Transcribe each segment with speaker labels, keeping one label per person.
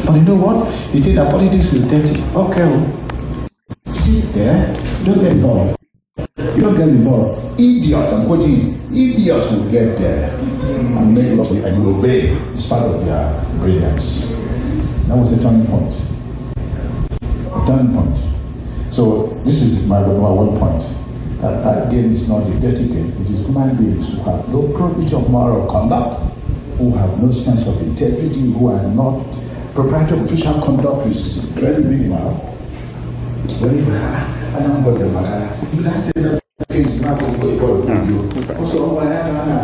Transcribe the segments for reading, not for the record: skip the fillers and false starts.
Speaker 1: But you know what? You think that politics is dirty. Okay, well, sit there, don't get involved. You don't get involved. Idiots, I'm quoting, idiots will get there and make laws and will obey. It's part of their brilliance. That was the turning point. A turning point. So this is my one point. That game is not a dirty game. It is human beings who have no probity of moral conduct, who have no sense of integrity, who are not proprietary official conduct is very minimal. Very well. I don't know what the matter. You last day that things not going to go you. Also, what I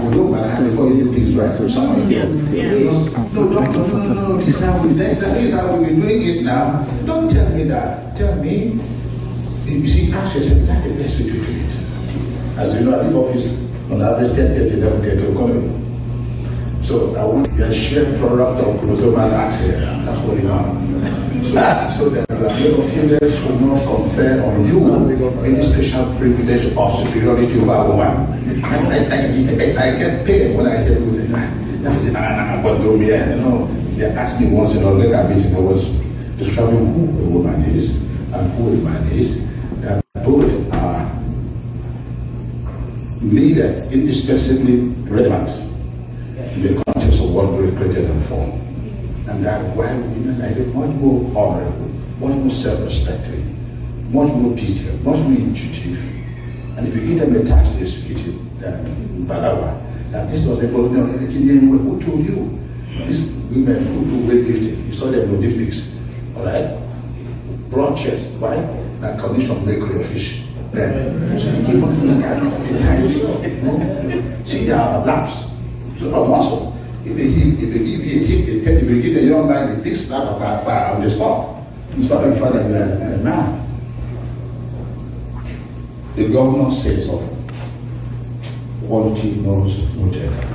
Speaker 1: will look at before you do things right. So someone no, this is how we've been doing it now. Don't tell me that. Tell me. You see, ask yourself, is that the best way to do it? As you know, I leave office on average 10:30, 11:30 economy. So I want your shared product of chromosomal access. That's what you want. So that the offenders should not confer on you any special privilege of superiority over a woman. I get paid when I hear people say, that was but don't be here. You know, they asked me once in a later meeting, I was describing who a woman is and who a man is. That both are needed, indispensably relevant in the context of what we created them for. And that why women are much more honorable, much more self-respecting, much more detailed, much more intuitive. And if you give them a task to execute than Balawa, that this was a who told you? These women who do weightlifting, you saw them in the Olympics, all right? Broad chest, right? That condition make crayfish. Then, so you keep on doing that behind you. See, there are laps. It's not muscle. If you give a young man a big slap on the spot, it's part of the fact that you are a man. The governor says often, quality knows no gender.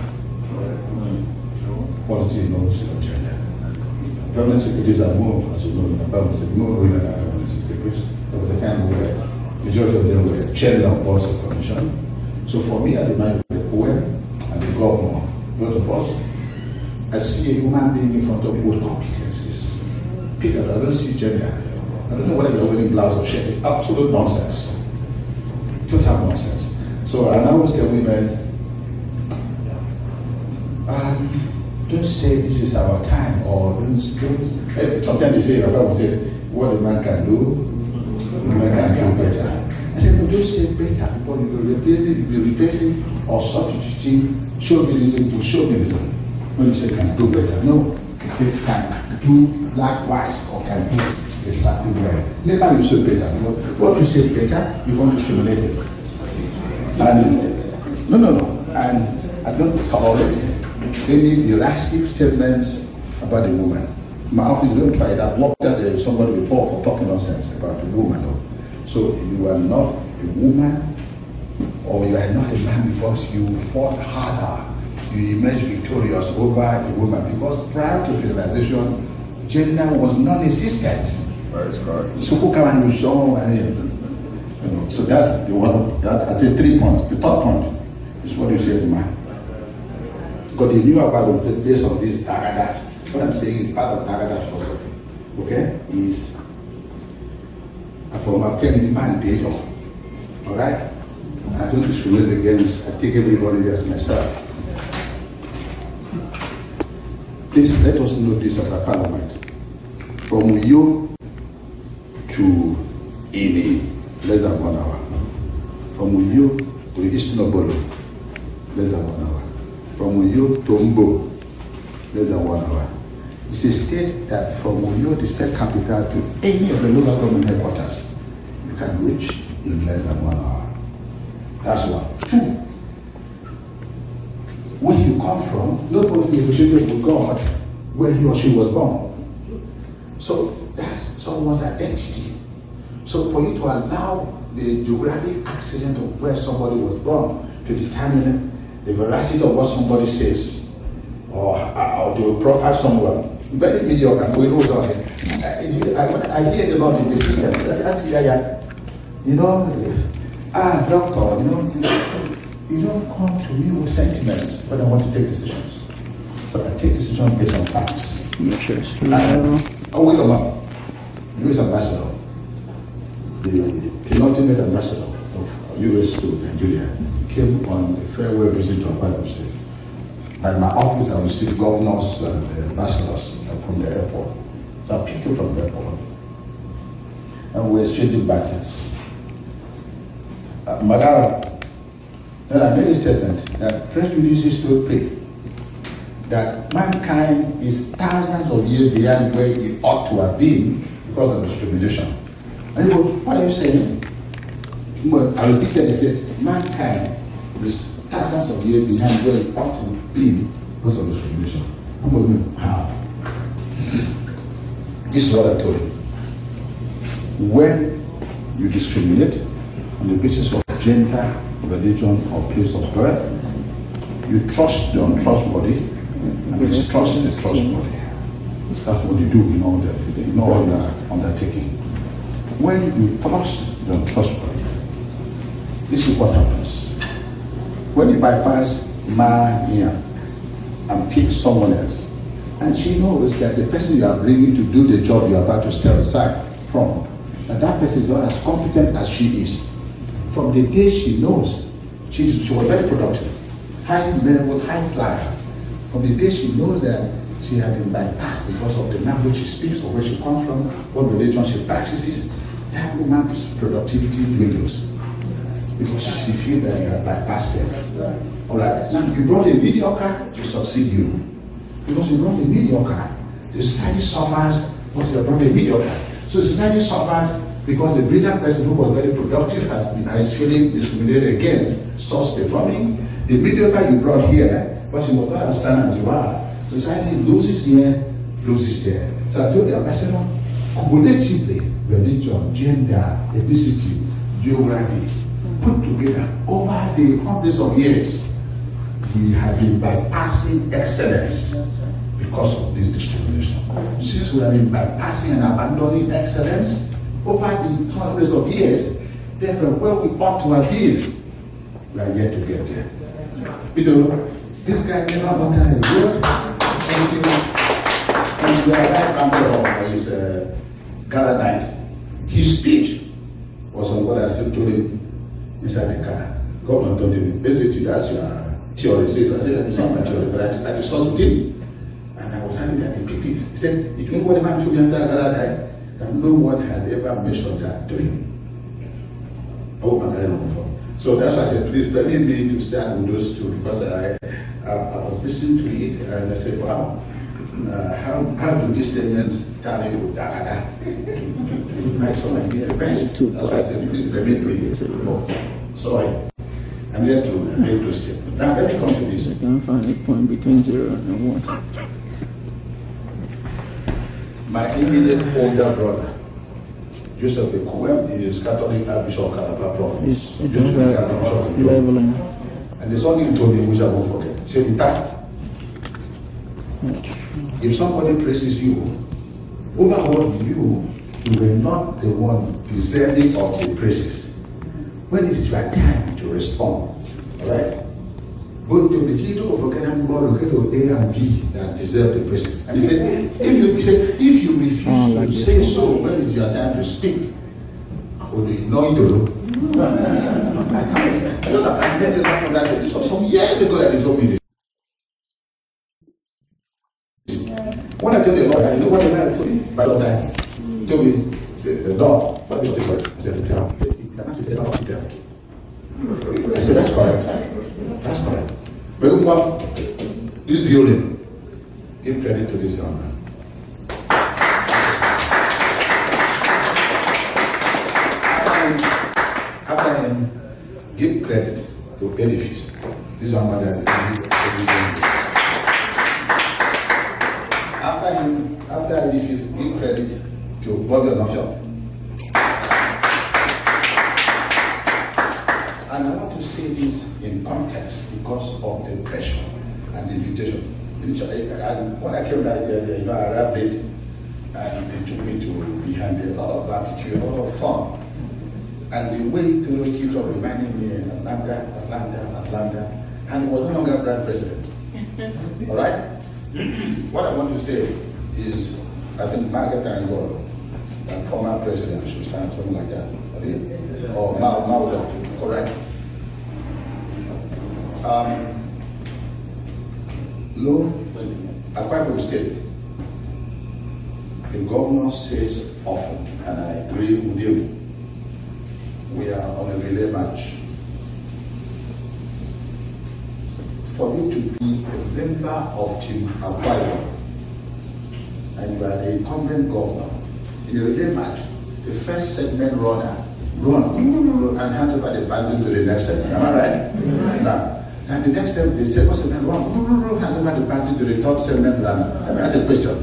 Speaker 1: Quality knows no gender. Permanent secretaries are more, as you know, more women than permanent secretaries. There was a time where majority of them were chairman of boards of commission. So for me, as a man with the poem and the governor, both of us, I see a human being in front of me with competencies. Period. I don't see gender. I don't know whether you're wearing blouse or shirt. Absolute nonsense. Total nonsense. So I always tell women, don't say this is our time, or don't sometimes they say, Rabbi will say, what a man can do, a man can do better. I said, no, don't say better, because you'll be replacing or substituting chauvinism with chauvinism. When you say can do better, no, you say can do likewise or can do exactly well. Never you say better, because what you say better, you want to discriminate it. And no, and I don't tolerate any derisive statements about the woman. In my office, don't try it. I've worked at somebody before for talking nonsense about the woman. So you are not a woman, or you are not a man because you fought harder. You emerged victorious over a woman, because prior to fertilization, gender was non-existent.
Speaker 2: That's correct.
Speaker 1: So who can you show? So that's the one. That I think 3 points. The third point is what you said, man. Because they knew about it based on this Dagada. What I'm saying is part of Dagada philosophy. Okay, is a form of telling man danger. All right. I don't discriminate against. I take everybody as myself. Please let us know this as a parliament. From Uyo to Ini, less than 1 hour. From Uyo to Eastern Obolo, less than 1 hour. From Uyo to Mbo, less than 1 hour. It's a state that from Uyo, the state capital, to any of the local government headquarters, you can reach in less than 1 hour. That's one. 2. Where you come from, nobody negotiated with God where he or she was born. So that's someone's identity. So for you to allow the geographic accident of where somebody was born to determine the veracity of what somebody says, or to profile someone, very mediocre. We hold on. I hear about the system. Doctor, you don't come to me with sentiments when I want to take decisions. But I take decisions based on facts. Wait a minute. He is ambassador, the penultimate ambassador of US to Nigeria, came on a farewell visit to Akwa State. By my office, I received governors and ambassadors from the airport. So I picked him from the airport. And we exchanged battles. Madam, then I made a statement that prejudices don't pay. That mankind is thousands of years behind where it ought to have been because of discrimination. And he goes, what are you saying? But I repeated, he said, mankind is thousands of years behind where it ought to have been because of discrimination. I'm going, how? This is what I told him. When you discriminate on the basis of gender, religion, or place of birth, you trust the untrustworthy and distrust the trustworthy. That's what you do in all your undertaking. When you trust the untrustworthy, this is what happens. When you bypass here and pick someone else, and she knows that the person you are bringing to do the job you are about to step aside from, that person is not as competent as she is. From the day she knows, she was very productive, high level, high flyer. From the day she knows that she has been bypassed because of the language she speaks or where she comes from, what religion she practices, that woman's productivity dwindles because she feels that you have bypassed her. All right. Now you brought a mediocre to succeed you. Because you brought a mediocre, the society suffers because you brought a mediocre. So society suffers because the brilliant person who was very productive is feeling discriminated against, stops performing. The mediocre you brought here, but he was not as sound as you are. Society loses here, loses there. So I told the ambassador, cumulatively, religion, gender, ethnicity, geography, put together over the hundreds of years, we have been bypassing excellence because of this discrimination. Since we have been bypassing and abandoning excellence over the hundreds of years, therefore where we ought to have been, we are yet to get there. Peter, this guy never organized work until the right member of his gala night. His speech was on what I said to him inside the gala. Governor told him, basically that's your theory. Says, I said, it's not my theory, but I discussed with him. And I was having that he picked it. He said, you know what the man told me after gala night? That no one had ever mentioned that to him. I hope I'm carrying on before. So that's why I said, please permit me to start with those two because I was listening to it and I said, wow, how do these statements turn into da-da-da to nice one and be the best? That's why I said, please permit me. No, sorry. I'm here to make those statements. Now let me come to this.
Speaker 2: I can't find a point between 0 and 1.
Speaker 1: My immediate older brother, Joseph Ekuwem, is Catholic Archbishop of Calabar Province.
Speaker 2: Leveling.
Speaker 1: And there's something he told me which I won't forget. He said, in fact, if somebody praises you, overall you were not the one deserving of the praises. When is your time to respond? Alright? Go to the key to forget them more, look at A and B that deserve the praises. And he said, if you refuse to say so, when is your time to speak? Or do you know it? I don't know, I met it from that. This was some years ago that he told me this. When I tell the Lord, I know what the man told me. By the time, he told me, he said, the Lord, what is the word? I said, the devil. I said, that's correct. That's correct. But what this building, give credit to this young man. After him, give credit to edifice. This young man that after edifice, give credit to Bobby Onofio. And I want to say this in context because of the pressure and the invitation. And when I came down here, I wrapped it and they took me to behind a lot of barbecue, a lot of fun. And the way to keep on reminding me Atlanta, and he was no longer brand president. All right? What I want to say is, I think, Margaret Angolo, the former president, should stand, something like that. Or Maudo, correct. Akwa Ibom State, the governor says often, and I agree with you, we are on a relay match. For you to be a member of Team Akwa Ibom, and you are the incumbent governor, in a relay match, the first segment runner run and hand over the baton to the next segment. Am I right? Now, and the next segment, the second segment run, hand over the baton to the third segment runner. Let me ask a question.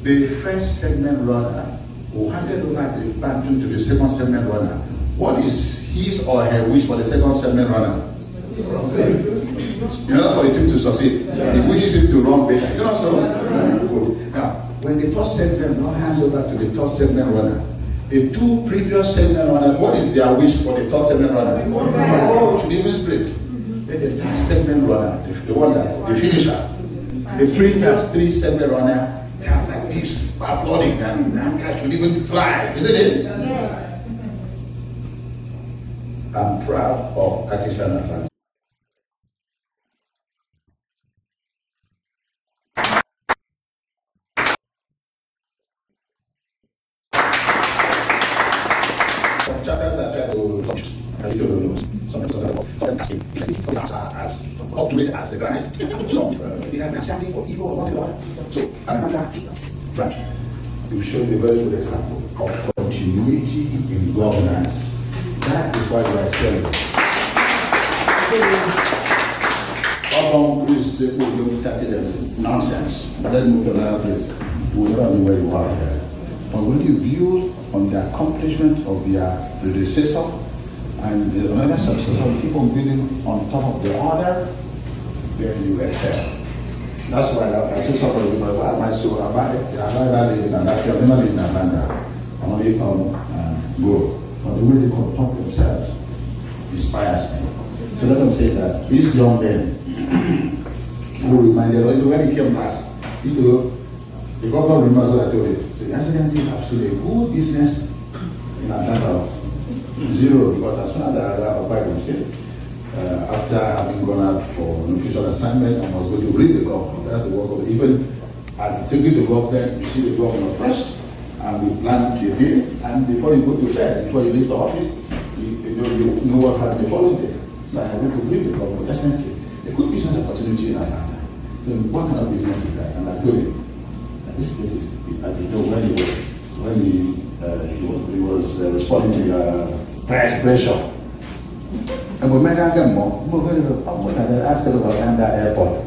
Speaker 1: The first segment runner who handed over the baton to the second segment runner, what is his or her wish for the second segment runner? In order for the team to succeed, he wishes him to run better. Is it not so? Good. Now, when the third segment runner hands over to the third segment runner, the two previous segment runners, what is their wish for the third segment runner? Oh, it should even split. Then the last segment runner, the one that, the finisher, the previous three segment runner, they are like this, applauding, and that guy should even fly, isn't it? Yes. I'm proud of Akisanusa. Chapters are trying to touch, as you don't know, some of them as up to date as the granite, some they have understanding of ego or whatever. So another branch, you showed a very good example of continuity in governance. That is why you are saying. Please say, oh, you started nonsense. Let's move to another place. We'll never be where you are here. But when you build on the accomplishment of their predecessor and another successor, keep on building on top of the other, then you excel. That's why I say something about why am I so about it? I live in Atlanta, I've never lived in Atlanta. I only come and go. But the way they talk themselves inspires me. So let them say that these young men who reminded us when he came last, the governor remembers what I told him. So the Excellency have seen a good business in Atlanta, zero, because as soon as I arrived at State, after having gone out for an official assignment, I was going to read the government. That's the work of even taking the government, you see the governor first, and we plan the day, and before you go to bed, before you leave the office, you know what happened the following day. So I went to read the government. Excellency, a good business opportunity in Atlanta. So what kind of business is that? And I told him, this place is, as you know, when he was responding to pressure. And we met again more. I asked him about that airport.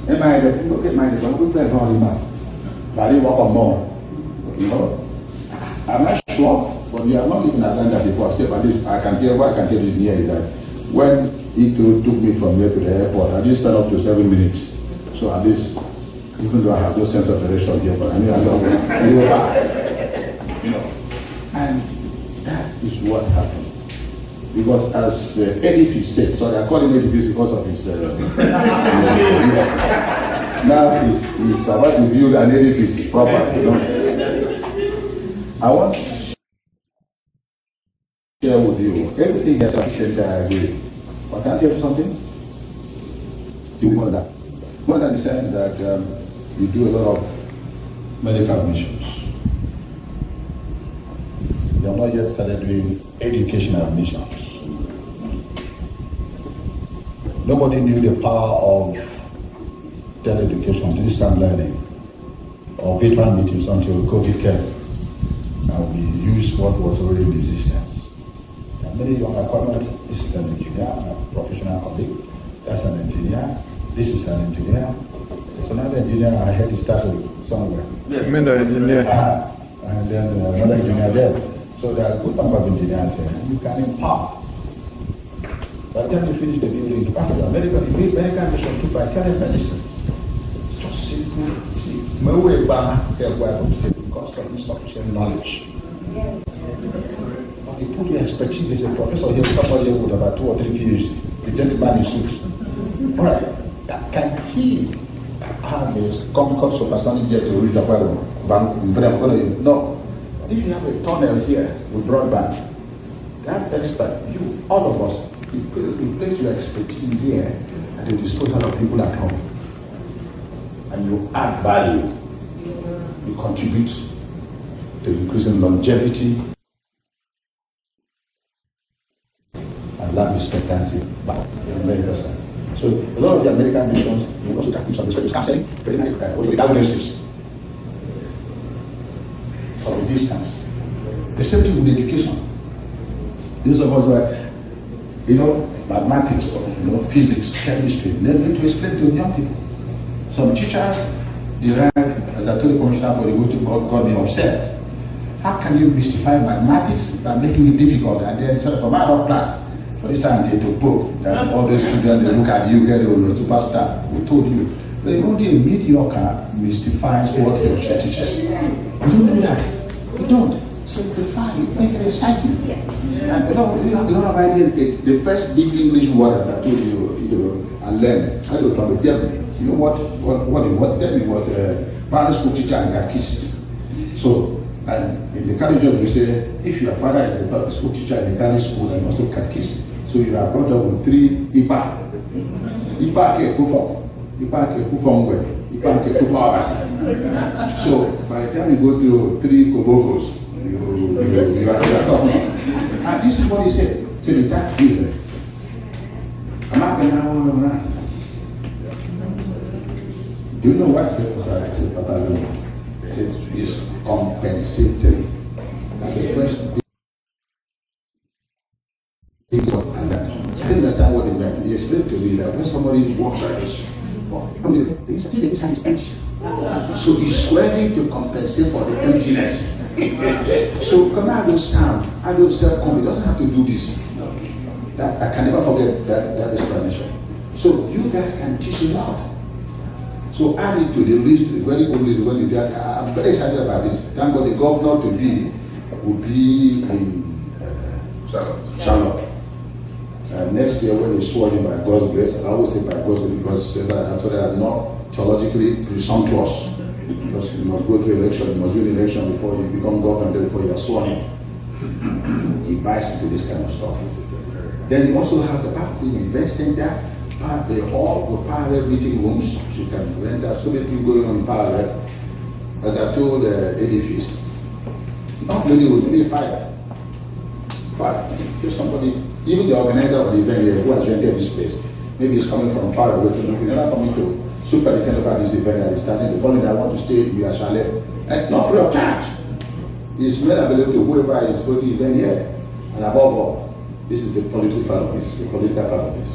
Speaker 1: Am I the people get my good place on him? But he walk on more. You know? I'm not sure, but we have not lived in Atlanta before. So at least I can tell what I can tell you here is that when he took me from here to the airport, I just spent up to 7 minutes. So at least, even though I have no sense of direction here, but I knew I love it. You know, and that is what happened. Because as Edifice said, sorry, I call him Edifice because of his. Now he's about to build an edifice proper. You know, I want to share with you everything that I said. I agree. But can I tell you something? You know that. More than saying that we do a lot of medical missions. We have not yet started doing educational missions. Nobody knew the power of teleeducation, distance learning, or virtual meetings until COVID came. And we used what was already in existence. There are many young acquirements. This is an engineer, a professional colleague. That's an engineer. This is an engineer. There's another engineer. I heard he started somewhere.
Speaker 2: Another engineer.
Speaker 1: And then another engineer there. So there are a good number of engineers here. And you can empower. By the time you finish the building, medical mission took by telemedicine. It's just simple. You see, my way back because of insufficient knowledge. But they put your expertise. There's a professor here, somebody here with about 2 or 3 PhD. The gentleman in suit. All right. Can he have this Concorde supersonic jet to reach Vancouver. No. If you have a tunnel here with broadband, that expert, you, all of us, you place your expertise here at the disposal of people at home. And you add value. You contribute to increasing longevity and life expectancy by in medical science. So a lot of the American nations will also take some respect to counseling, diagnosis from a distance. The same thing with education. Those of us who mathematics or physics, chemistry, they need to explain to young people. Some teachers derive, as I told the commissioner for the voting, got me upset. How can you mystify mathematics by making it difficult and then sort of come out of class? For instance, they took book that all those students they look at you, get a superstar. We told you, but only a mediocre mystifies what your teacher teaches. You don't do that. You don't. Simplify it, make it exciting. And you have a lot of ideas. The first big English word, as I told you, and learn. I do from the devil. You know what it was? Then it was primary school teacher and catechist. So, and in the Catholic Church, we say, if your father is a public school teacher in the Catholic school and also catechist, so you are brought up with 3 IPA. IPA ke kufong, IPA ke kufongwe, IPA ke kufong abasa. So, by the time you go to 3 kobokos, you are talking. And this is what he said. So the tax bill. Do you know what it says? It's compensatory. That's the first big one. And I didn't understand what it meant. He explained to me that when somebody walks like this, the inside is empty. So he's swearing to compensate for the emptiness. So come out with sound, and will self-come. He doesn't have to do this. That I can never forget that explanation. So you guys can teach a lot. So add it to the list, the very good list. When you get, I'm very excited about this. Thank God the governor to be will be in Charlotte. Next year when they sworn in by God's grace, I always say by God's grace because actually I'm not theologically presumptuous. Because you must go through election, you must win election before you become governor, before you are sworn in. He buys into this kind of stuff. Then you also have the event center, the hall with parallel meeting rooms, so you can rent out so many people going on in parallel. As I told edifice, not many rooms, maybe 5. Just somebody, even the organizer of the event here who has rented this place, maybe he's coming from far away to look in order for me to superintend about this event that is starting. The following day I want to stay in your chalet, and not free of charge. It's made available to whoever is going to the event here. And above all, this is the political part of this, the political part of this.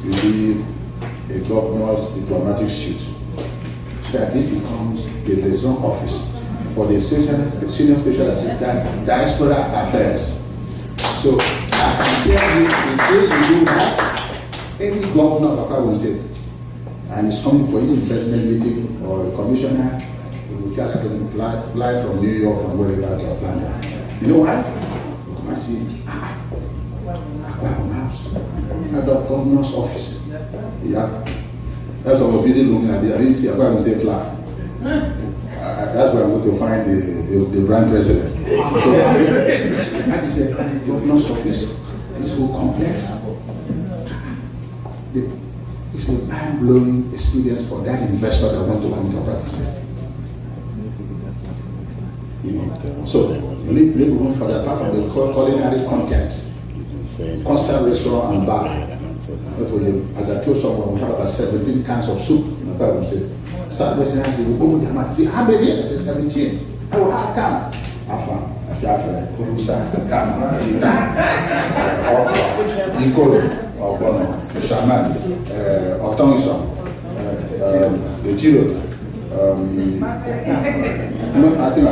Speaker 1: You need a governor's diplomatic suit, so that this becomes the liaison office for the senior special assistant diaspora affairs. So I can tell you, in case you do that, any governor of Accra will say, and it's coming for any investment meeting or a commissioner, we will tell them to fly from New York, from wherever to Atlanta. You know why? I see, Accra House, the governor's office. Yeah. That's why I was busy looking at it. I didn't see Accra will say fly. That's where I'm going to find the brand president. So, like you said, the governor's office is so complex. It's a mind-blowing experience for that investor that wants to come to that state. So, we need to move for that part of the culinary content. Constant restaurant and bar. As I told someone, we have about 17 cans of soup in the Bible. Said, how many? I said 17. Oh, how come? Fisherman, Akisanusa, the Tiro. I think I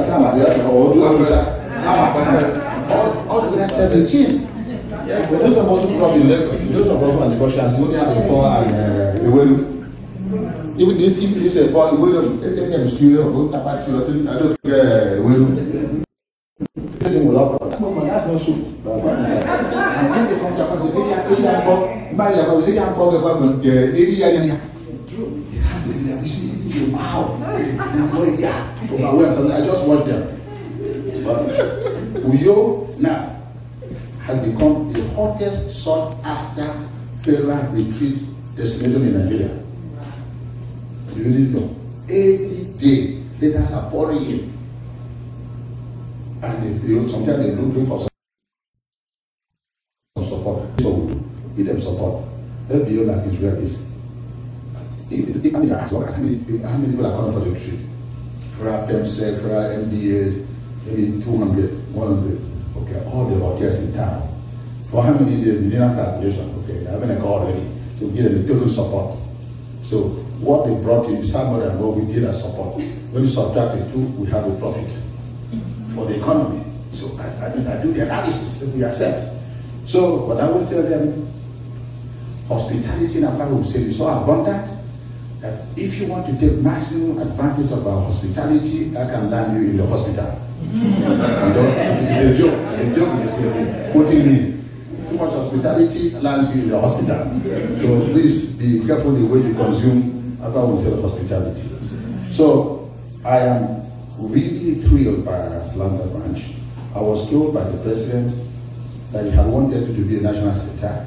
Speaker 1: all together 17. Yeah, for those of us who probably those of us who are negotiating, we only have a 4 and a well. Even this a 4, a well, they can steal or go tobacco. I don't care. That's no soup. And when they come to Africa, they have came out. I just watched them. But Uyo now has become the hottest sought after federal retreat destination in Nigeria. You really know. Every day, letters are pouring in. And sometimes they look for some support. So give them support. Let's be like Israelis. How many people are coming for the retreat? For PEMSEC, for MBAs, maybe 200, 100. Okay, all the hotels in town. For how many days? They didn't have calculation. Okay, they haven't got already. So we give them the total support. So what they brought in is far more than what we did as support. When you subtract the two, we have a profit for the economy. So I do the analysis that we accept. So what I will tell them, hospitality in Akwa Ibom State is so abundant that if you want to take maximum advantage of our hospitality, I can land you in the hospital. It's a joke. It's a joke. It's quoting me. Too much hospitality lands you in the hospital. So please be careful the way you consume Akwa Ibom State hospitality. So I am really thrilled by our Atlanta branch. I was told by the president that he had wanted to be a national secretary.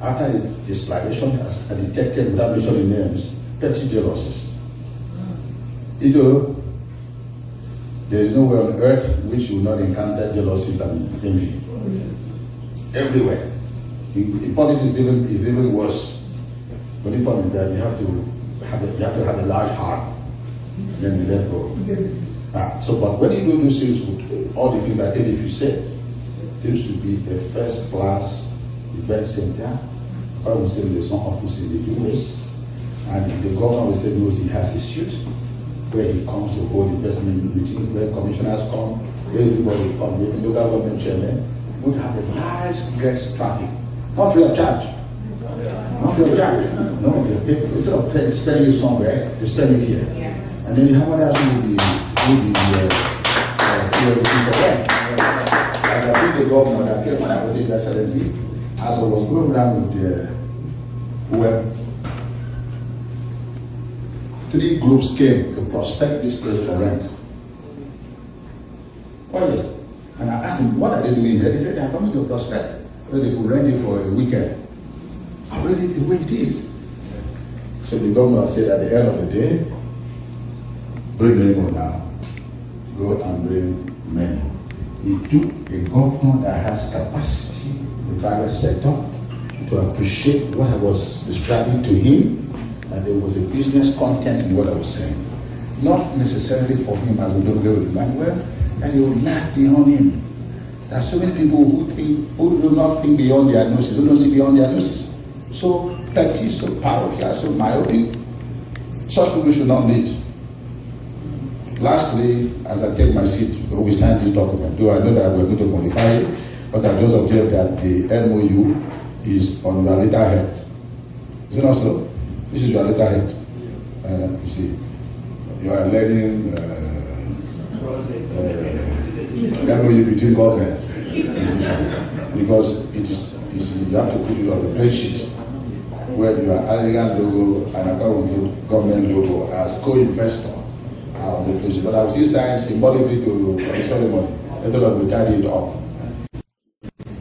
Speaker 1: After his explanation has detected, without mentioning names, petty jealousies. There is nowhere on earth which you will not encounter jealousies and envy. Everywhere. In politics, it's even worse. But the point is that you have to have a large heart, and then you let go. But when you do those things with all the things I tell you said, there should be a first-class event center. I will say there's some office in the US, and the governor will say knows he has a suite where he comes to hold investment meetings, where commissioners come, where everybody come, even local government chairman, would have a large guest traffic, not free of charge. Not free of charge. No, instead of spending it somewhere, they spend it here. And then you have others who will be looking for them. As I think the governor that came when I was in the Excellency, as I was going around with the web, 3 groups came to prospect this place for rent. Oh yes. And I asked them, what are they doing here? They said they are coming to prospect where they could rent it for a weekend. Already the way it is. So the governor said at the end of the day, bring men now. Go and bring men. He took a governor that has capacity in the private sector to appreciate what I was describing to him, that there was a business content in what I was saying. Not necessarily for him as we don't go with Emmanuel, and it will last beyond him. There are so many people who do not think beyond their noses, who don't see beyond their noses. So petty, so parochial, so myopic. Such people should not lead. Lastly, as I take my seat, we sign this document, though I know that we're going to modify it, but I just observe that the MOU is on your letterhead. Is it not so? This is your letterhead. You see, you are learning MOU between governments. Because it is, you have to put it on the page sheet where your arrogant logo and accountable government logo as co-investor. But I will still sign symbolically to the ceremony. Later on, we carry it up.